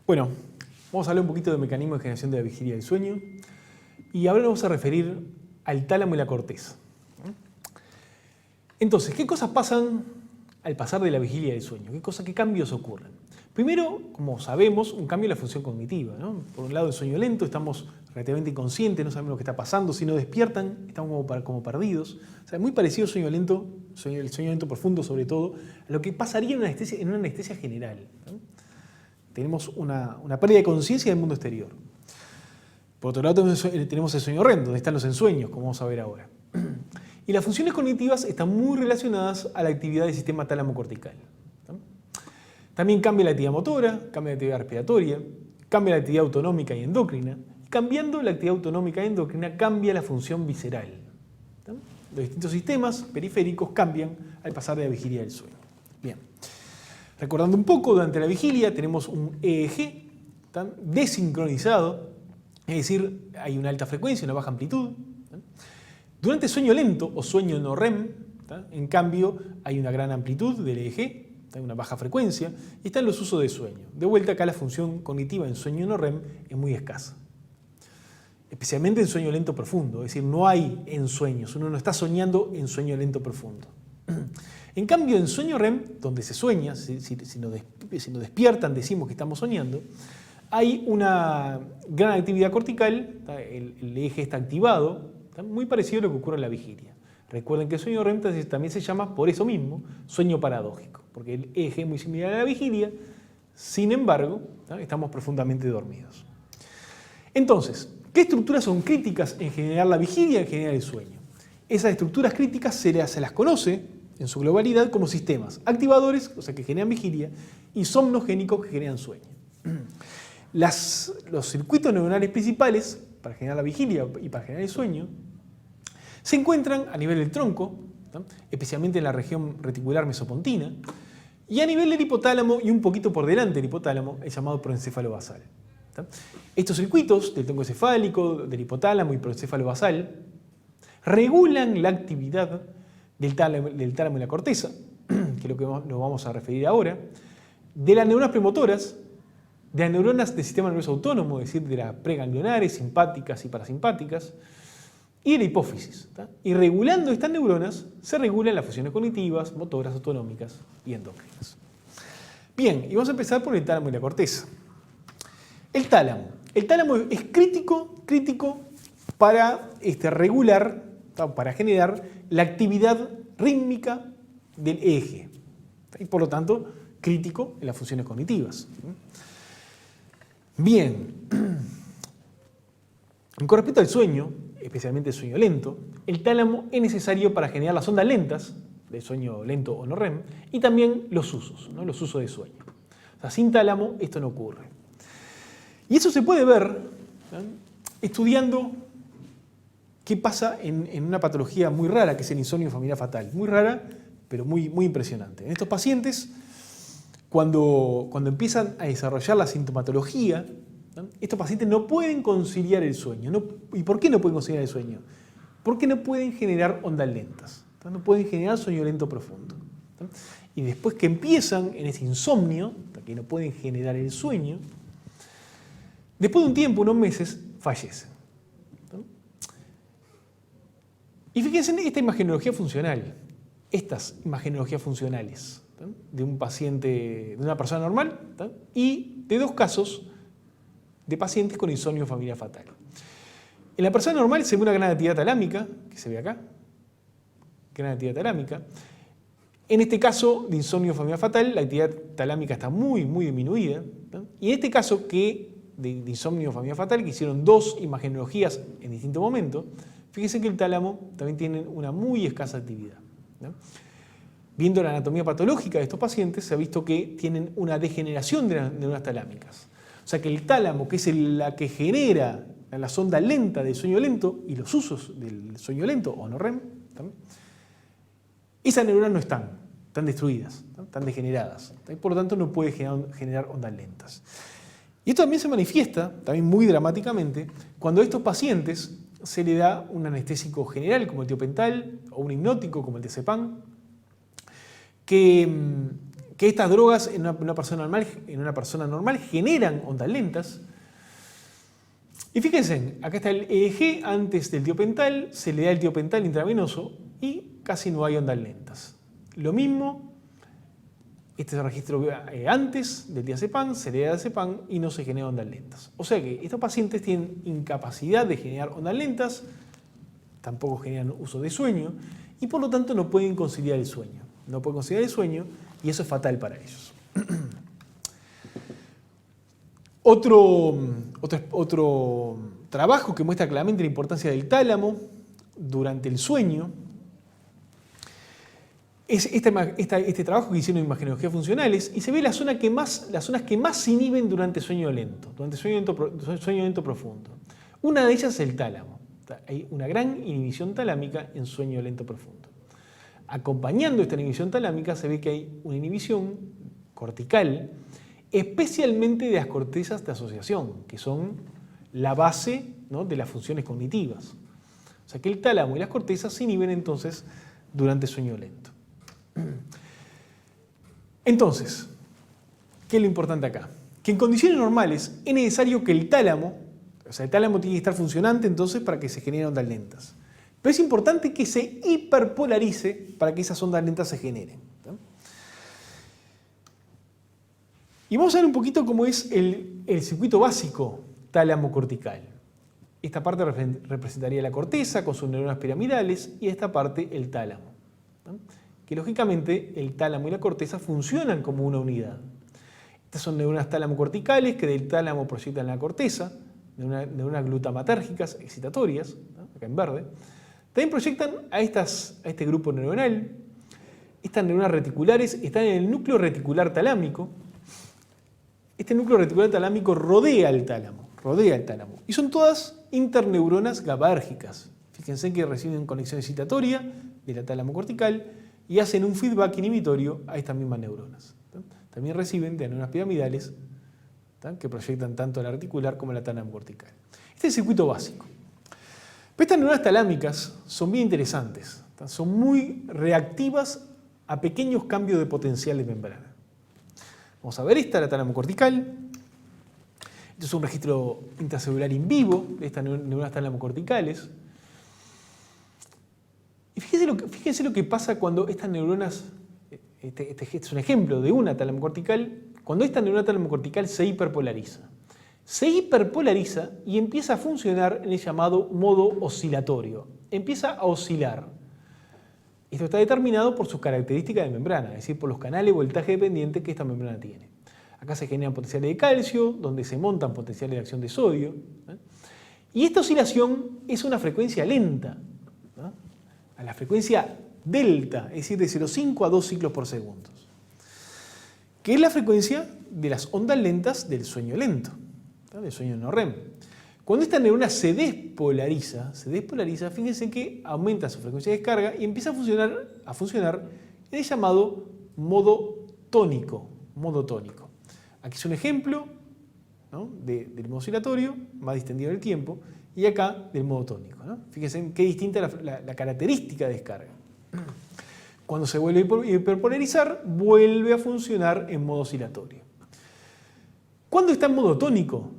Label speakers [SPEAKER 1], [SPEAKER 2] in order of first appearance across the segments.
[SPEAKER 1] Bueno, vamos a hablar un poquito de mecanismo de generación de la vigilia del sueño y ahora nos vamos a referir al tálamo y la corteza. Entonces, ¿qué cosas pasan al pasar de la vigilia del sueño? ¿Qué cambios ocurren? Primero, como sabemos, un cambio en la función cognitiva, ¿no? Por un lado, el sueño lento, estamos relativamente inconscientes, no sabemos lo que está pasando, si nos despiertan, estamos como perdidos. O sea, es muy parecido al sueño lento, el sueño lento profundo sobre todo, a lo que pasaría en una anestesia general, ¿no? Tenemos una pérdida de conciencia del mundo exterior. Por otro lado, tenemos el sueño REM, donde están los ensueños, como vamos a ver ahora. Y las funciones cognitivas están muy relacionadas a la actividad del sistema tálamo-cortical. También cambia la actividad motora, cambia la actividad respiratoria, cambia la actividad autonómica y endócrina. Y cambiando la actividad autonómica y endócrina, cambia la función visceral. Los distintos sistemas periféricos cambian al pasar de la vigilia del sueño. Bien. Recordando un poco, durante la vigilia tenemos un EEG desincronizado, es decir, hay una alta frecuencia y una baja amplitud. Durante el sueño lento o sueño no REM, en cambio, hay una gran amplitud del EEG, una baja frecuencia, y están los usos de sueño. De vuelta acá la función cognitiva en sueño no REM es muy escasa. Especialmente en sueño lento profundo, es decir, no hay ensueños, uno no está soñando en sueño lento profundo. En cambio, en sueño REM, donde se sueña, si nos despiertan decimos que estamos soñando, hay una gran actividad cortical, el eje está activado, muy parecido a lo que ocurre en la vigilia. Recuerden que el sueño REM también se llama, por eso mismo, sueño paradójico, porque el eje es muy similar a la vigilia, sin embargo, estamos profundamente dormidos. Entonces, ¿qué estructuras son críticas en generar la vigilia y en generar el sueño? Esas estructuras críticas se las conoce en su globalidad como sistemas activadores, o sea que generan vigilia, y somnogénicos que generan sueño. Los circuitos neuronales principales para generar la vigilia y para generar el sueño se encuentran a nivel del tronco, ¿no? Especialmente en la región reticular mesopontina, y a nivel del hipotálamo y un poquito por delante del hipotálamo, el llamado proencéfalo basal. ¿No? Estos circuitos del tronco encefálico, del hipotálamo y proencéfalo basal regulan la actividad del tálamo y la corteza, que es lo que nos vamos a referir ahora, de las neuronas premotoras, de las neuronas del sistema nervioso autónomo, es decir, de las preganglionares, simpáticas y parasimpáticas, y de la hipófisis. Y regulando estas neuronas se regulan las funciones cognitivas, motoras, autonómicas y endócrinas. Bien, y vamos a empezar por el tálamo y la corteza. El tálamo es crítico para regular, para generar la actividad rítmica del eje, y por lo tanto crítico en las funciones cognitivas. Bien, con respecto al sueño, especialmente el sueño lento, el tálamo es necesario para generar las ondas lentas del sueño lento o no REM y también los usos, ¿no? Los usos de sueño. O sea, sin tálamo esto no ocurre. Y eso se puede ver, ¿no?, estudiando qué pasa en una patología muy rara, que es el insomnio familiar fatal. Muy rara, pero muy impresionante. En estos pacientes, cuando empiezan a desarrollar la sintomatología, ¿no?, estos pacientes no pueden conciliar el sueño. ¿Y por qué no pueden conciliar el sueño? Porque no pueden generar ondas lentas. No pueden generar sueño lento profundo. Y después que empiezan en ese insomnio, que no pueden generar el sueño, después de un tiempo, unos meses, fallecen. Y fíjense en esta imagenología funcional, estas imagenologías funcionales, ¿no?, de un paciente, de una persona normal, ¿no?, y de dos casos de pacientes con insomnio familiar fatal. En la persona normal se ve una gran actividad talámica, que se ve acá, gran actividad talámica. En este caso de insomnio familiar fatal, la actividad talámica está muy disminuida, ¿no? Y en este caso de insomnio familiar fatal, que hicieron dos imagenologías en distintos momentos, fíjense que el tálamo también tiene una muy escasa actividad, ¿no? Viendo la anatomía patológica de estos pacientes, se ha visto que tienen una degeneración de las neuronas talámicas. O sea que el tálamo, que es la que genera la sonda lenta del sueño lento y los usos del sueño lento o no REM, ¿no?, esas neuronas no están destruidas, ¿no?, están degeneradas. ¿No? Por lo tanto, no puede generar ondas lentas. Y esto también se manifiesta, también muy dramáticamente, cuando a estos pacientes se le da un anestésico general como el tiopental o un hipnótico como el diazepam, que que estas drogas en una persona normal generan ondas lentas. Y fíjense, acá está el EEG antes del tiopental, se le da el tiopental intravenoso y casi no hay ondas lentas. Lo mismo, este es el registro antes del diazepam, se le da diazepam y no se generan ondas lentas. O sea que estos pacientes tienen incapacidad de generar ondas lentas, tampoco generan uso de sueño y por lo tanto no pueden conciliar el sueño. No pueden conciliar el sueño y eso es fatal para ellos. Otro trabajo que muestra claramente la importancia del tálamo durante el sueño es este trabajo que hicieron en imagenología funcionales y se ve las zonas que más se inhiben durante sueño lento profundo. Una de ellas es el tálamo. Hay una gran inhibición talámica en sueño lento profundo. Acompañando esta inhibición talámica se ve que hay una inhibición cortical, especialmente de las cortezas de asociación, que son la base, ¿no?, de las funciones cognitivas. O sea que el tálamo y las cortezas se inhiben entonces durante sueño lento. Entonces, ¿qué es lo importante acá? Que en condiciones normales es necesario que el tálamo tiene que estar funcionante entonces para que se generen ondas lentas. Pero es importante que se hiperpolarice para que esas ondas lentas se generen. Y vamos a ver un poquito cómo es el circuito básico tálamo cortical. Esta parte representaría la corteza con sus neuronas piramidales y esta parte el tálamo. ¿No? Que lógicamente el tálamo y la corteza funcionan como una unidad. Estas son neuronas tálamo corticales que del tálamo proyectan la corteza, neuronas glutamatérgicas excitatorias, ¿no?, acá en verde. También proyectan a este grupo neuronal. Estas neuronas reticulares están en el núcleo reticular talámico. Este núcleo reticular talámico rodea el tálamo. Y son todas interneuronas GABAérgicas. Fíjense que reciben conexión excitatoria de la tálamo cortical y hacen un feedback inhibitorio a estas mismas neuronas. También reciben de neuronas piramidales que proyectan tanto a la reticular como a la tálamo cortical. Este es el circuito básico. Pero estas neuronas talámicas son bien interesantes. Son muy reactivas a pequeños cambios de potencial de membrana. Vamos a ver la tálamo cortical. Esto es un registro intracelular in vivo de estas neuronas tálamo corticales. Y fíjense lo que pasa cuando estas neuronas, este es un ejemplo de una tálamo cortical, cuando esta neurona tálamo cortical se hiperpolariza. Se hiperpolariza y empieza a funcionar en el llamado modo oscilatorio. Empieza a oscilar. Esto está determinado por sus características de membrana, es decir, por los canales de voltaje dependiente que esta membrana tiene. Acá se generan potenciales de calcio, donde se montan potenciales de acción de sodio. Y esta oscilación es una frecuencia lenta, ¿no?, a la frecuencia delta, es decir, de 0,5 a 2 ciclos por segundo, que es la frecuencia de las ondas lentas del sueño lento, ¿no?, del sueño no REM. Cuando esta neurona se despolariza, fíjense que aumenta su frecuencia de descarga y empieza a funcionar en el llamado modo tónico. Aquí es un ejemplo, ¿no?, del modo oscilatorio, más distendido en el tiempo, y acá del modo tónico, ¿no? Fíjense qué distinta la característica de descarga. Cuando se vuelve a hiperpolarizar, vuelve a funcionar en modo oscilatorio. ¿Cuándo está en modo tónico?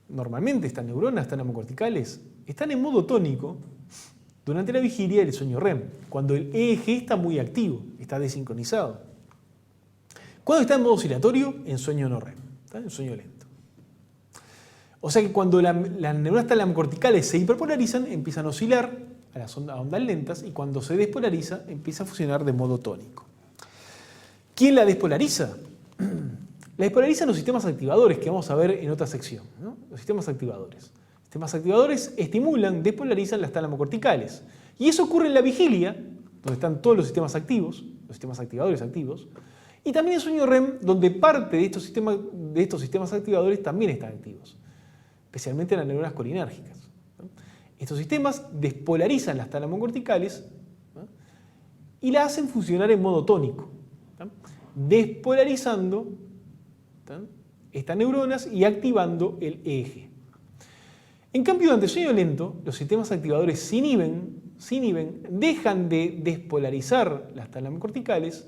[SPEAKER 1] Normalmente estas neuronas tálamo-corticales están en modo tónico durante la vigilia del sueño REM, cuando el EEG está muy activo, está desincronizado. ¿Cuándo está en modo oscilatorio? En sueño no REM, en sueño lento. O sea que cuando las neuronas tálamo-corticales se hiperpolarizan, empiezan a oscilar a las ondas lentas y cuando se despolariza, empieza a funcionar de modo tónico. ¿Quién la despolariza? La despolarizan los sistemas activadores que vamos a ver en otra sección, ¿no? Los sistemas activadores. Los sistemas activadores estimulan, despolarizan las tálamo-corticales. Y eso ocurre en la vigilia, donde están todos los sistemas activos, los sistemas activadores activos, y también en sueño REM, donde parte de estos sistemas activadores también están activos, especialmente las neuronas colinérgicas, ¿no? Estos sistemas despolarizan las tálamo-corticales, ¿no?, y la hacen funcionar en modo tónico, ¿no?, despolarizando, ¿no?, estas neuronas y activando el EEG. En cambio, durante el sueño lento, los sistemas activadores se inhiben, dejan de despolarizar las tálamo-corticales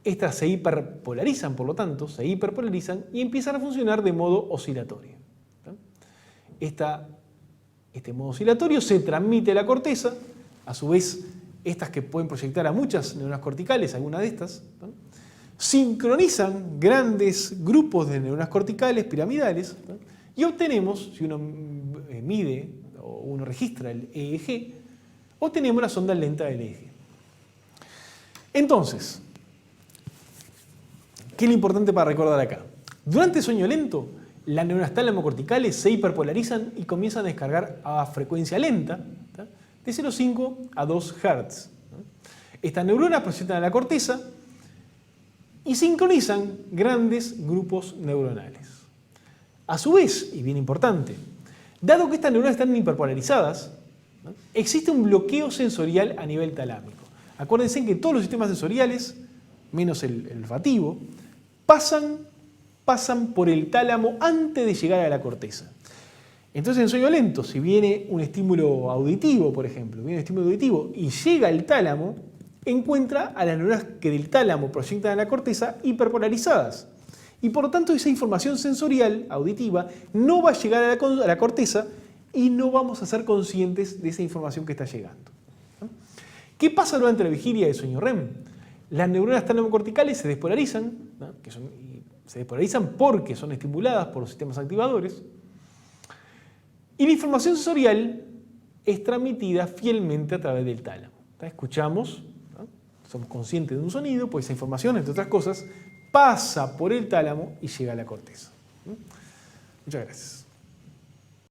[SPEAKER 1] Estas se hiperpolarizan, por lo tanto, se hiperpolarizan y empiezan a funcionar de modo oscilatorio. Este modo oscilatorio se transmite a la corteza, a su vez, estas que pueden proyectar a muchas neuronas corticales, algunas de estas, ¿no? Sincronizan grandes grupos de neuronas corticales piramidales, ¿no? Y obtenemos, si uno mide o uno registra el EEG, obtenemos las ondas lentas del EEG. Entonces, ¿qué es lo importante para recordar acá? Durante el sueño lento, las neuronas tálamo-corticales se hiperpolarizan y comienzan a descargar a frecuencia lenta, ¿tá? De 0,5 a 2 Hz. Estas neuronas proyectan a la corteza y sincronizan grandes grupos neuronales. A su vez, y bien importante, dado que estas neuronas están hiperpolarizadas, ¿no?, existe un bloqueo sensorial a nivel talámico. Acuérdense que todos los sistemas sensoriales, menos el olfativo, pasan por el tálamo antes de llegar a la corteza. Entonces, en sueño lento, si viene un estímulo auditivo, por ejemplo, y llega al tálamo, encuentra a las neuronas que del tálamo proyectan a la corteza hiperpolarizadas. Y por lo tanto, esa información sensorial auditiva no va a llegar a la corteza y no vamos a ser conscientes de esa información que está llegando. ¿Qué pasa durante la vigilia de sueño REM? Las neuronas tálamo-corticales se despolarizan, ¿no?, se despolarizan porque son estimuladas por los sistemas activadores, y la información sensorial es transmitida fielmente a través del tálamo. Escuchamos, ¿no?, somos conscientes de un sonido, pues esa información, entre otras cosas, pasa por el tálamo y llega a la corteza. Muchas gracias.